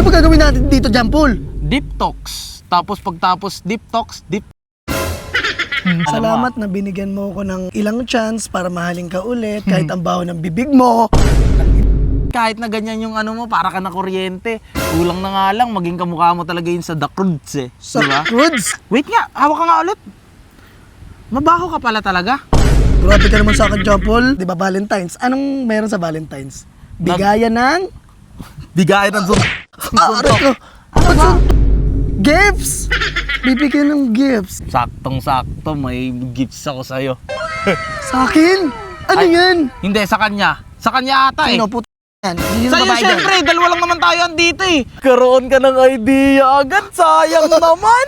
Ano ba gagawin natin dito, Jampol? Deep talks. Tapos pagtapos deep talks, deep... Salamat na binigyan mo ko ng ilang chance para mahalin ka ulit kahit ang baho ng bibig mo. Kahit na ganyan yung ano mo, para ka na kuryente. Kulang na nga lang, maging kamukha mo talaga yun sa The Croods eh. Sa Diba? Croods? Wait nga, hawak ka nga ulit. Mabaho ka pala talaga. Grabe ka naman sa akin, Jampol. Di ba Valentine's? Anong meron sa Valentine's? Bigayan ng... Bigayan ng Aray ko! Ano ba? Gifts! Bibigyan ng gifts. Saktong-sakto, may gifts ako sa'yo. Sa akin? Ano Ay, yan? Hindi, sa kanya. Sa kanya ata eh. Sino? Puto yan. Sino Sa'yo babae doon? syempre, dalawa lang naman tayo andito eh. Karoon ka ng idea agad, sayang naman.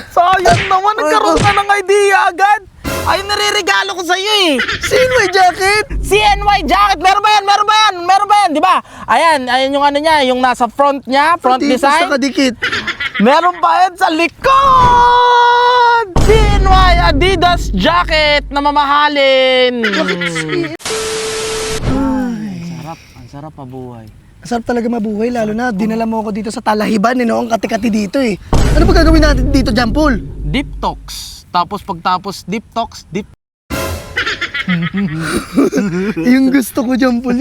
Sayang naman, nagkaroon ka ng idea agad. Ay, nariregalo ko sa'yo eh. CNY jacket? CNY jacket, meron ba yan? Meron ba yan? Meron ba yan? Di ba? Ayan yung ano niya, yung nasa front niya, front Hindi pa design. sa kadikit. Meron pa yan sa likod! CNY Adidas jacket na mamahalin. Bakit Ang sarap pabuhay. Masarap talaga mabuhay, lalo na dinala mo ako dito sa Talahiban, noong kati-kati dito eh. Ano ba gagawin natin dito, Jampol? Deep talks. Tapos pagtapos deep talks, deep... Yung gusto ko, Jampol.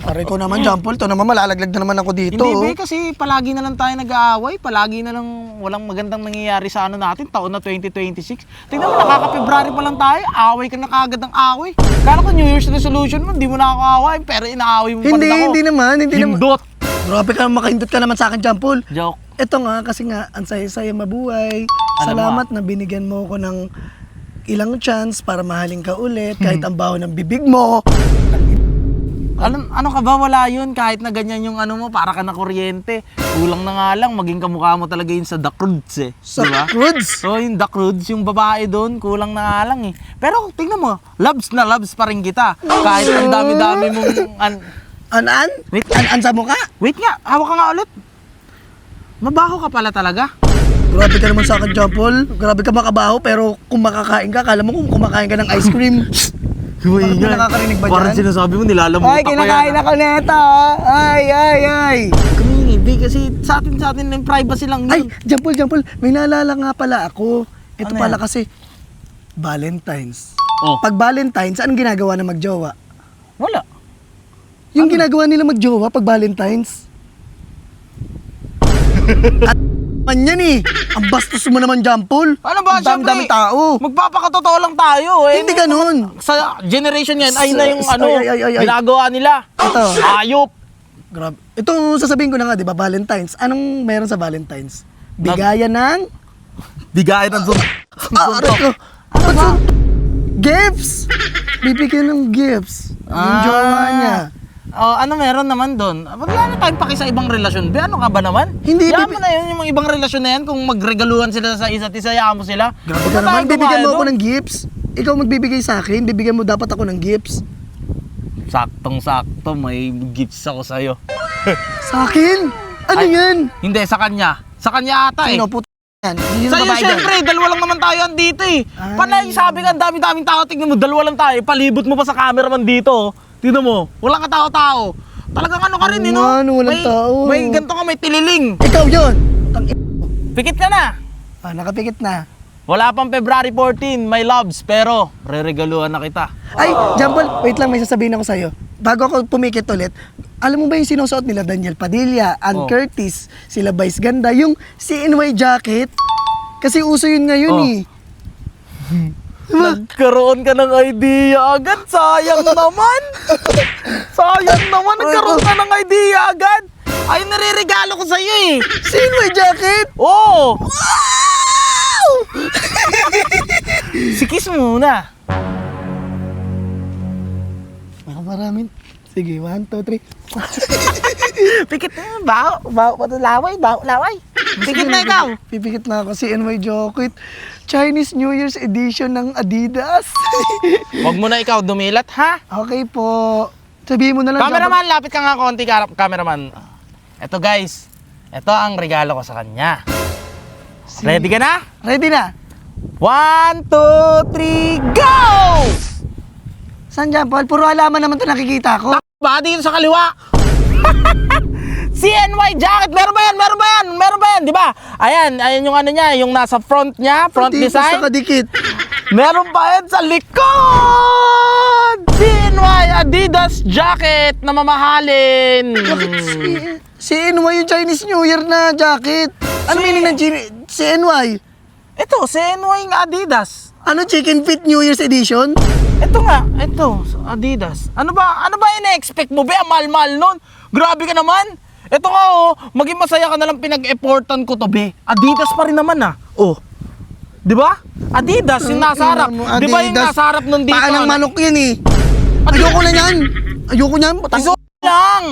Aray ko naman, Jampol. Ito naman, malalaglag na naman ako dito. Hindi be, kasi palagi na lang tayo nag-aaway. Palagi na lang walang magandang nangyayari sa ano natin. Taon na 2026. Tingnan mo, nakaka-February pa lang tayo. Away ka na kagad ng away. Kala ko New Year's resolution mo, hindi mo na ako away. Pero inaaway mo pa Hindi, rin ako. hindi naman. Hindot. Grabe ka, makahindot ka naman sa akin, Jampol. Joke. Ito nga, kasi nga, ang saya-saya mabuhay. Salamat na binigyan mo ko ng ilang chance para mahalin ka ulit kahit ang baho ng bibig mo. Ano ka ba? Wala yun. Kahit na ganyan yung ano mo, para ka na kuryente. Kulang na nga lang, maging kamukha mo talaga yun sa The Croods eh. Sa Diba? Croods? So yung The Croods, yung babae doon, kulang na nga lang eh. Pero tingnan mo, loves na loves pa rin kita. Kahit ang dami-dami mong... An-an? Wait. An-an sa mukha? Wait nga, hawak ka nga ulit. Mabaho ka pala talaga. Grabe ka naman sa akin, Jampol. Grabe ka makabaho, pero kung makakain ka, kala mo kung kumakain ka ng ice cream. Parang may nakakarinig ba Parang dyan? sinasabi mo, nilalamutan Ay, ko kinakain yan. ako neta. Ay. Hindi kasi sa atin yung privacy lang Ay, yun. Jampol, may naalala nga pala ako. Ito Ano pala yan? kasi, Valentine's. Oh, Pag Valentine's, anong ginagawa na magjowa? wala. Yung ginagawa nila magjowa pag Valentine's. At man yan eh. Ang bastos mo naman, Jampol. Ano ba, Ang dami-dami syempre, tao. magpapakatotoo lang tayo eh. Hindi ganun. Sa generation yan, ay na yung ano, Ay. ginagawa nila. Ito. Ayop. Grabe. Ito, sasabihin ko na nga, di ba, Valentine's. Anong meron sa Valentine's? Bigayan ng... Bigayan ng Aray ko! Ano ba? Gifts! Bibigyan ng gifts. Yung jowa niya. Oh, ano meron naman doon? Wala na tayong paki sa ibang relasyon. Be, ano ka ba naman? Hindi, Yaman mo na yun, yung mga ibang relasyon na yan, kung magregaluhan sila sa isa't isa, yaman mo sila. Grabe ka naman. Bibigyan mo ako ng gifts. Ikaw magbibigay sa akin, bibigyan mo dapat ako ng gifts. Saktong-sakto, may gifts ako sa'yo. Sa akin? Ano Ay, yan? Hindi, sa kanya. Sa kanya ata eh. Sino? Puto yan. Sino Sa'yo babae doon? syempre, dalawa lang naman tayo andito eh. Ay. Panay, sabi nga, dami-daming tao. Tignan mo, dalawa lang tayo. Palibot mo pa sa cameraman dito. Tignan mo, walang katao-tao. Talagang ano ka rin, Oo eh, no? nga, no, walang tao. May ganito ka, may tililing. Ikaw yun! Pikit ka na. Nakapikit na. Wala pang February 14, my loves, pero reregaluhan na kita. Ay, Jampol, wait lang, may sasabihin ako sa'yo. Bago ako pumikit ulit, alam mo ba yung sinusuot nila Daniel Padilla, Ann Oh. Curtis, sila Vice Ganda, yung CNY jacket? Kasi uso yun ngayon Oh. eh. Nagkaroon ka ng idea agad, sayang naman. Sayang naman, nagkaroon ka ng idea agad. Ay, nariregalo ko sa'yo eh. CNY jacket? Oo! Wow! Sikis mo muna. Maraming. Sige, 1, 2, 3. Pikit na, laway. Pikit na ikaw. Pipikit na ako. CNY jacket. Chinese New Year's edition ng Adidas. Huwag mo na ikaw dumilat, ha? Okay po. Sabihin mo na lang. Cameraman, lapit ka nga konti, cameraman. Eto guys, ito ang regalo ko sa kanya. Ready ka na? Ready na? 1, 2, 3, go! Saan dyan, Paul? Puro halaman naman ito nakikita ko. Ba dito sa kaliwa? CNY jacket. Meron ba yan? Meron ba yan? Meron ba yan? Di ba? Ayan yung ano niya, yung nasa front niya, front Dito design. sa kadikit. Meron pa yan sa likod! CNY Adidas jacket na mamahalin. CNY yung Chinese New Year na jacket. Ano meaning ng CNY? Ito, CNY ng Adidas. Ano, Chicken Feet New Year's Edition? Ito nga, ito, Adidas. Ano ba ina-expect mo, be? Ang mahal-mahal nun. Grabe ka naman. Ito nga, oh, maging masaya ka na lang pinag-effortan ko to, be. Adidas pa rin naman, ah. Oh. Di ba? Adidas, yung nasa harap. Di ba yung nasa harap nun dito? Paan ng manok yan eh. Ayoko na yan. Ayoko niyan. Isuot lang.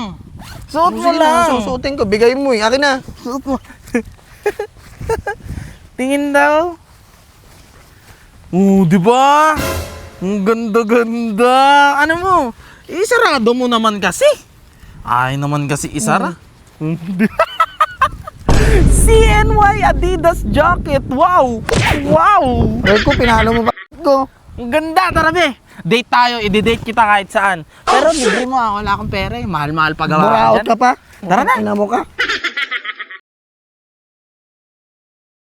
Suot mo lang. Susuotin ko. Bigay mo eh. Akin na. Suot mo. Tingin daw. Di ba? Ang ganda-ganda. Ano mo? Isarado mo naman kasi. Ay naman kasi isara. CNY Adidas jacket. Wow! Wow! Red ko, pinalo mo ba ko? Ang ganda, tara be. Date tayo, i-date kita kahit saan. Pero libre mo, wala akong pera eh. Mahal-mahal pagawa Buraot dyan. ka pa? Tara na. Ina mo ka?